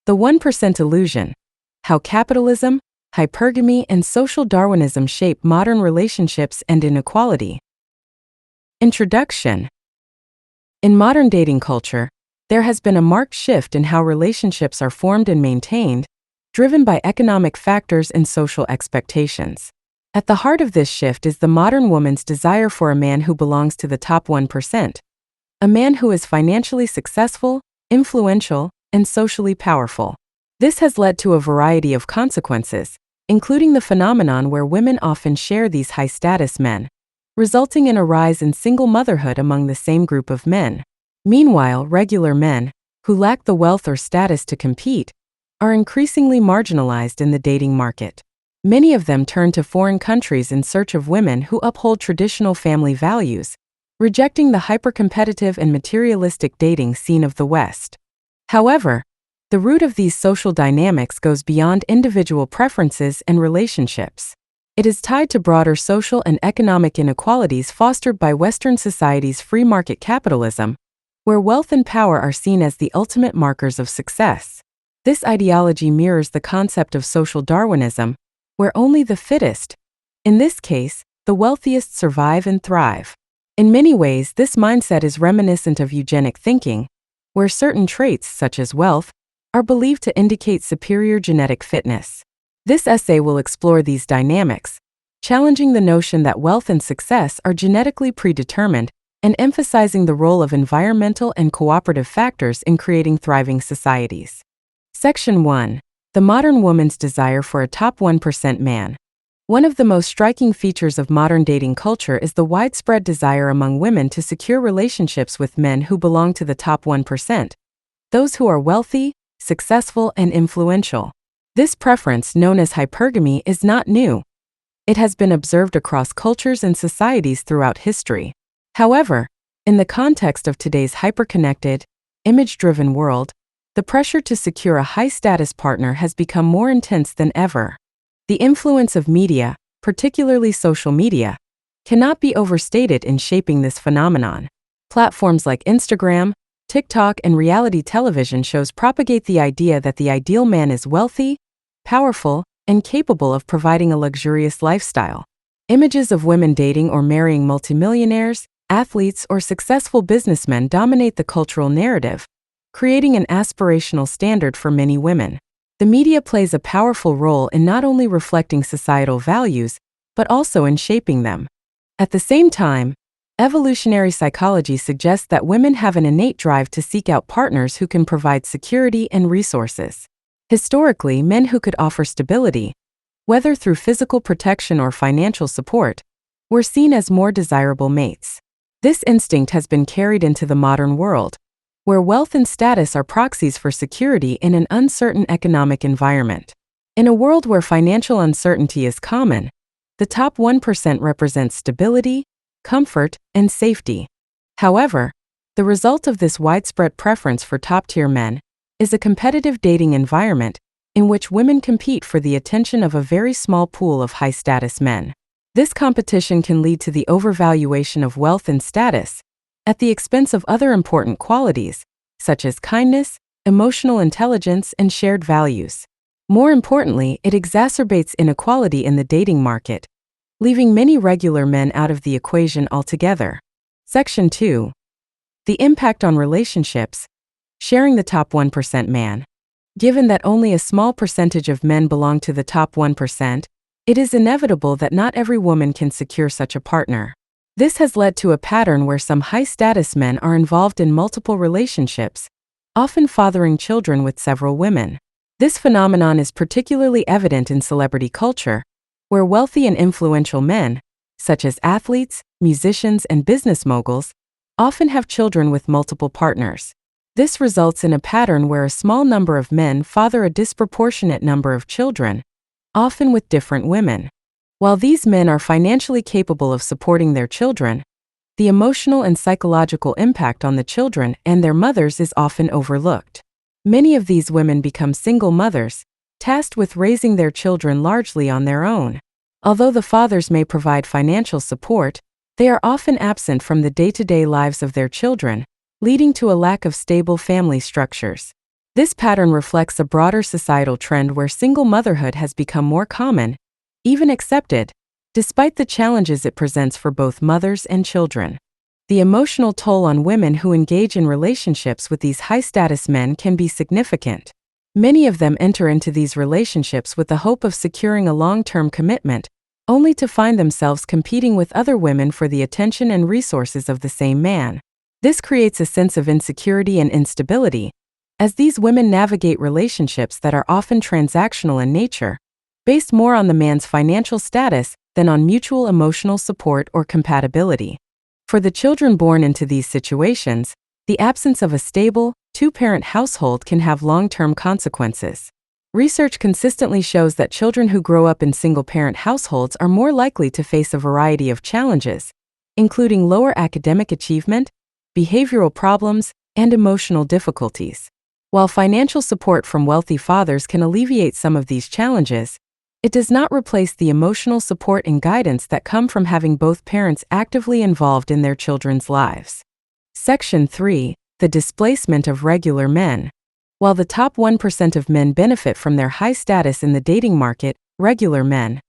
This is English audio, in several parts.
The 1% Illusion: How Capitalism, Hypergamy, and Social Darwinism Shape Modern Relationships and Inequality. Introduction. In modern dating culture, there has been a marked shift in how relationships are formed and maintained, driven by economic factors and social expectations. At the heart of this shift is the modern woman's desire for a man who belongs to the top 1%, a man who is financially successful, influential, and socially powerful. This has led to a variety of consequences, including the phenomenon where women often share these high-status men, resulting in a rise in single motherhood among the same group of men. Meanwhile, regular men, who lack the wealth or status to compete, are increasingly marginalized in the dating market. Many of them turn to foreign countries in search of women who uphold traditional family values, rejecting the hyper-competitive and materialistic dating scene of the West. However, the root of these social dynamics goes beyond individual preferences and relationships. It is tied to broader social and economic inequalities fostered by Western society's free market capitalism, where wealth and power are seen as the ultimate markers of success. This ideology mirrors the concept of social Darwinism, where only the fittest, in this case, the wealthiest, survive and thrive. In many ways, this mindset is reminiscent of eugenic thinking, where certain traits, such as wealth, are believed to indicate superior genetic fitness. This essay will explore these dynamics, challenging the notion that wealth and success are genetically predetermined and emphasizing the role of environmental and cooperative factors in creating thriving societies. Section 1. The modern woman's desire for a top 1% man. One of the most striking features of modern dating culture is the widespread desire among women to secure relationships with men who belong to the top 1%, those who are wealthy, successful, and influential. This preference, known as hypergamy, is not new. It has been observed across cultures and societies throughout history. However, in the context of today's hyperconnected, image-driven world, the pressure to secure a high-status partner has become more intense than ever. The influence of media, particularly social media, cannot be overstated in shaping this phenomenon. Platforms like Instagram, TikTok, and reality television shows propagate the idea that the ideal man is wealthy, powerful, and capable of providing a luxurious lifestyle. Images of women dating or marrying multimillionaires, athletes, or successful businessmen dominate the cultural narrative, creating an aspirational standard for many women. The media plays a powerful role in not only reflecting societal values, but also in shaping them. At the same time, evolutionary psychology suggests that women have an innate drive to seek out partners who can provide security and resources. Historically, men who could offer stability, whether through physical protection or financial support, were seen as more desirable mates. This instinct has been carried into the modern world, where wealth and status are proxies for security in an uncertain economic environment. In a world where financial uncertainty is common, the top 1% represents stability, comfort, and safety. However, the result of this widespread preference for top-tier men is a competitive dating environment in which women compete for the attention of a very small pool of high-status men. This competition can lead to the overvaluation of wealth and status, at the expense of other important qualities, such as kindness, emotional intelligence, and shared values. More importantly, it exacerbates inequality in the dating market, leaving many regular men out of the equation altogether. Section 2. The impact on relationships. Sharing the top 1% man. Given that only a small percentage of men belong to the top 1%, it is inevitable that not every woman can secure such a partner. This has led to a pattern where some high-status men are involved in multiple relationships, often fathering children with several women. This phenomenon is particularly evident in celebrity culture, where wealthy and influential men, such as athletes, musicians, and business moguls, often have children with multiple partners. This results in a pattern where a small number of men father a disproportionate number of children, often with different women. While these men are financially capable of supporting their children, the emotional and psychological impact on the children and their mothers is often overlooked. Many of these women become single mothers, tasked with raising their children largely on their own. Although the fathers may provide financial support, they are often absent from the day-to-day lives of their children, leading to a lack of stable family structures. This pattern reflects a broader societal trend where single motherhood has become more common, even accepted, despite the challenges it presents for both mothers and children. The emotional toll on women who engage in relationships with these high-status men can be significant. Many of them enter into these relationships with the hope of securing a long-term commitment, only to find themselves competing with other women for the attention and resources of the same man. This creates a sense of insecurity and instability, as these women navigate relationships that are often transactional in nature, based more on the man's financial status than on mutual emotional support or compatibility. For the children born into these situations, the absence of a stable, two-parent household can have long-term consequences. Research consistently shows that children who grow up in single-parent households are more likely to face a variety of challenges, including lower academic achievement, behavioral problems, and emotional difficulties. While financial support from wealthy fathers can alleviate some of these challenges, it does not replace the emotional support and guidance that come from having both parents actively involved in their children's lives. Section 3. The displacement of regular men. While the top 1% of men benefit from their high status in the dating market, regular men,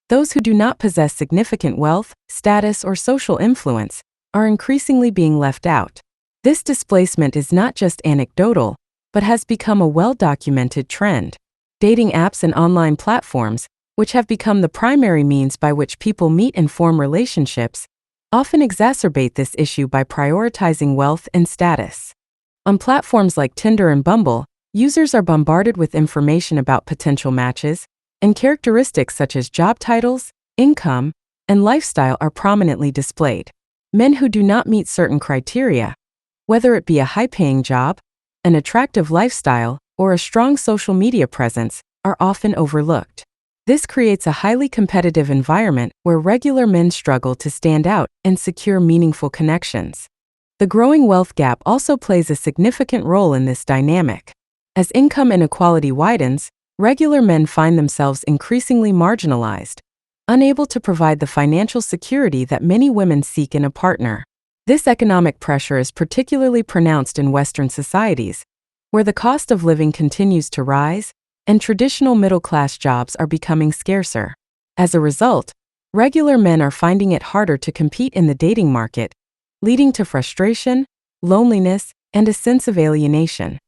those who do not possess significant wealth, status, or social influence, are increasingly being left out. This displacement is not just anecdotal, but has become a well-documented trend. Dating apps and online platforms, which have become the primary means by which people meet and form relationships, often exacerbate this issue by prioritizing wealth and status. On platforms like Tinder and Bumble, users are bombarded with information about potential matches, and characteristics such as job titles, income, and lifestyle are prominently displayed. Men who do not meet certain criteria, whether it be a high-paying job, an attractive lifestyle, or a strong social media presence, are often overlooked. This creates a highly competitive environment where regular men struggle to stand out and secure meaningful connections. The growing wealth gap also plays a significant role in this dynamic. As income inequality widens, regular men find themselves increasingly marginalized, unable to provide the financial security that many women seek in a partner. This economic pressure is particularly pronounced in Western societies, where the cost of living continues to rise and traditional middle-class jobs are becoming scarcer. As a result, regular men are finding it harder to compete in the dating market, leading to frustration, loneliness, and a sense of alienation.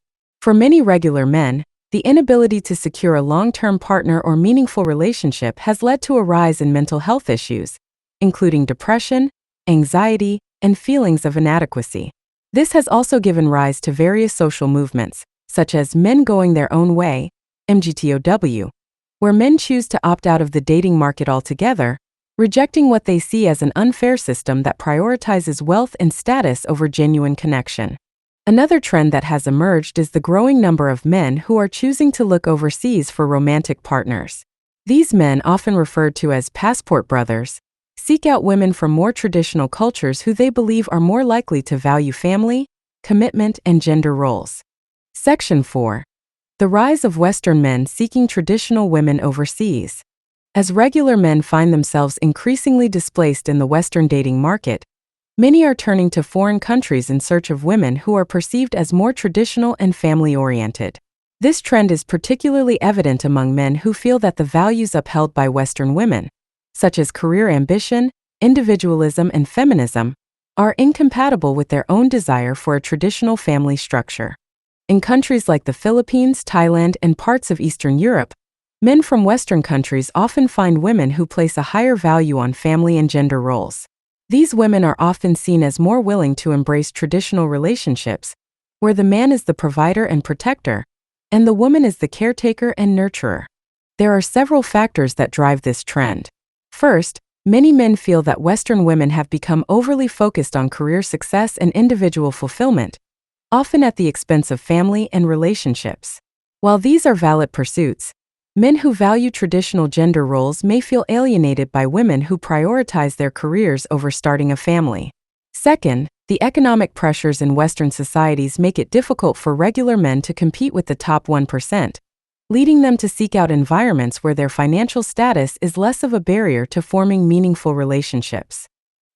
For many regular men, the inability to secure a long-term partner or meaningful relationship has led to a rise in mental health issues, including depression, anxiety, and feelings of inadequacy. This has also given rise to various social movements, such as Men Going Their Own Way, MGTOW, where men choose to opt out of the dating market altogether, rejecting what they see as an unfair system that prioritizes wealth and status over genuine connection. Another trend that has emerged is the growing number of men who are choosing to look overseas for romantic partners. These men, often referred to as passport brothers, seek out women from more traditional cultures who they believe are more likely to value family, commitment, and gender roles. Section 4. The rise of Western men seeking traditional women overseas. As regular men find themselves increasingly displaced in the Western dating market, many are turning to foreign countries in search of women who are perceived as more traditional and family-oriented. This trend is particularly evident among men who feel that the values upheld by Western women, such as career ambition, individualism, and feminism, are incompatible with their own desire for a traditional family structure. In countries like the Philippines, Thailand, and parts of Eastern Europe, men from Western countries often find women who place a higher value on family and gender roles. These women are often seen as more willing to embrace traditional relationships, where the man is the provider and protector, and the woman is the caretaker and nurturer. There are several factors that drive this trend. First, many men feel that Western women have become overly focused on career success and individual fulfillment, often at the expense of family and relationships. While these are valid pursuits, men who value traditional gender roles may feel alienated by women who prioritize their careers over starting a family. Second, the economic pressures in Western societies make it difficult for regular men to compete with the top 1%, leading them to seek out environments where their financial status is less of a barrier to forming meaningful relationships.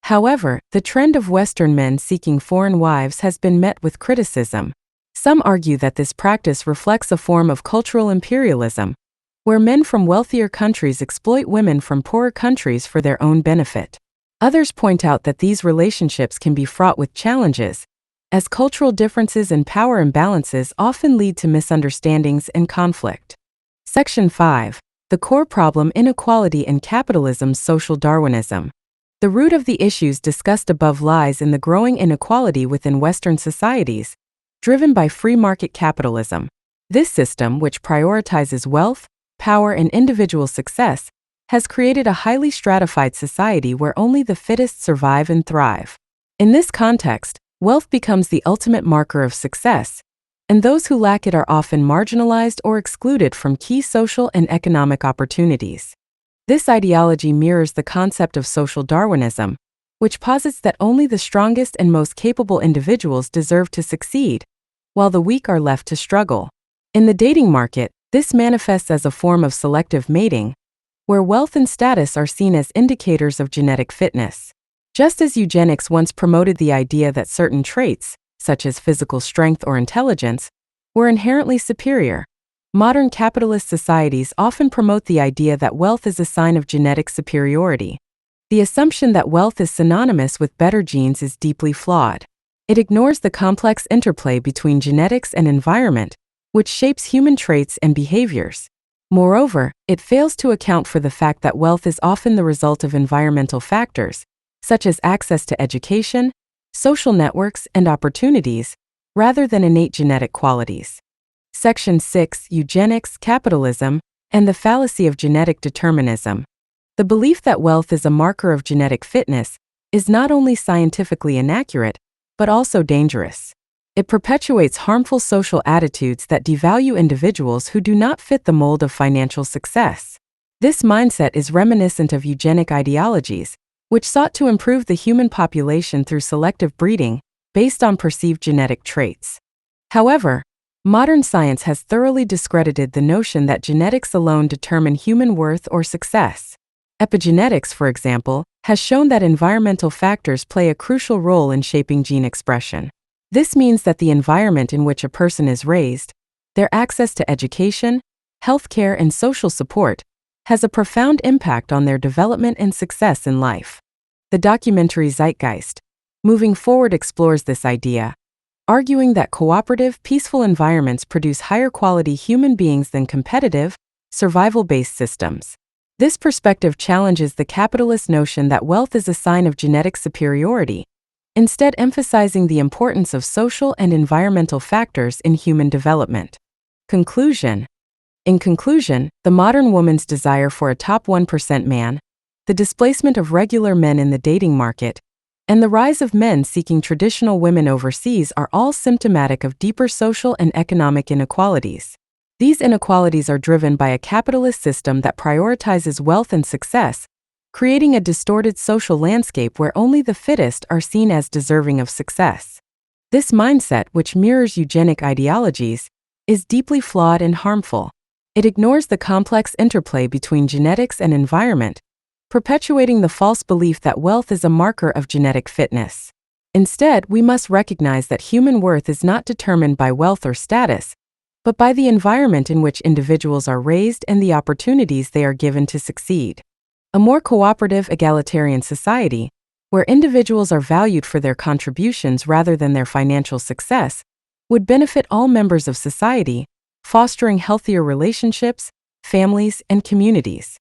However, the trend of Western men seeking foreign wives has been met with criticism. Some argue that this practice reflects a form of cultural imperialism, where men from wealthier countries exploit women from poorer countries for their own benefit. Others point out that these relationships can be fraught with challenges, as cultural differences and power imbalances often lead to misunderstandings and conflict. Section 5. The core problem: inequality and capitalism's social Darwinism. The root of the issues discussed above lies in the growing inequality within Western societies, driven by free market capitalism. This system, which prioritizes wealth, power, and individual success, has created a highly stratified society where only the fittest survive and thrive. In this context, wealth becomes the ultimate marker of success, and those who lack it are often marginalized or excluded from key social and economic opportunities. This ideology mirrors the concept of social Darwinism, which posits that only the strongest and most capable individuals deserve to succeed, while the weak are left to struggle. In the dating market, this manifests as a form of selective mating, where wealth and status are seen as indicators of genetic fitness. Just as eugenics once promoted the idea that certain traits, such as physical strength or intelligence, were inherently superior, modern capitalist societies often promote the idea that wealth is a sign of genetic superiority. The assumption that wealth is synonymous with better genes is deeply flawed. It ignores the complex interplay between genetics and environment, which shapes human traits and behaviors. Moreover, it fails to account for the fact that wealth is often the result of environmental factors, such as access to education, social networks, and opportunities, rather than innate genetic qualities. Section 6. Eugenics, Capitalism, and the Fallacy of Genetic Determinism. The belief that wealth is a marker of genetic fitness is not only scientifically inaccurate, but also dangerous. It perpetuates harmful social attitudes that devalue individuals who do not fit the mold of financial success. This mindset is reminiscent of eugenic ideologies, which sought to improve the human population through selective breeding based on perceived genetic traits. However, modern science has thoroughly discredited the notion that genetics alone determine human worth or success. Epigenetics, for example, has shown that environmental factors play a crucial role in shaping gene expression. This means that the environment in which a person is raised, their access to education, healthcare, and social support, has a profound impact on their development and success in life. The documentary Zeitgeist, moving forward, explores this idea, arguing that cooperative, peaceful environments produce higher quality human beings than competitive, survival-based systems. This perspective challenges the capitalist notion that wealth is a sign of genetic superiority, instead emphasizing the importance of social and environmental factors in human development. Conclusion. In conclusion, the modern woman's desire for a top 1% man, the displacement of regular men in the dating market, and the rise of men seeking traditional women overseas are all symptomatic of deeper social and economic inequalities. These inequalities are driven by a capitalist system that prioritizes wealth and success, creating a distorted social landscape where only the fittest are seen as deserving of success. This mindset, which mirrors eugenic ideologies, is deeply flawed and harmful. It ignores the complex interplay between genetics and environment, perpetuating the false belief that wealth is a marker of genetic fitness. Instead, we must recognize that human worth is not determined by wealth or status, but by the environment in which individuals are raised and the opportunities they are given to succeed. A more cooperative, egalitarian society, where individuals are valued for their contributions rather than their financial success, would benefit all members of society, fostering healthier relationships, families, and communities.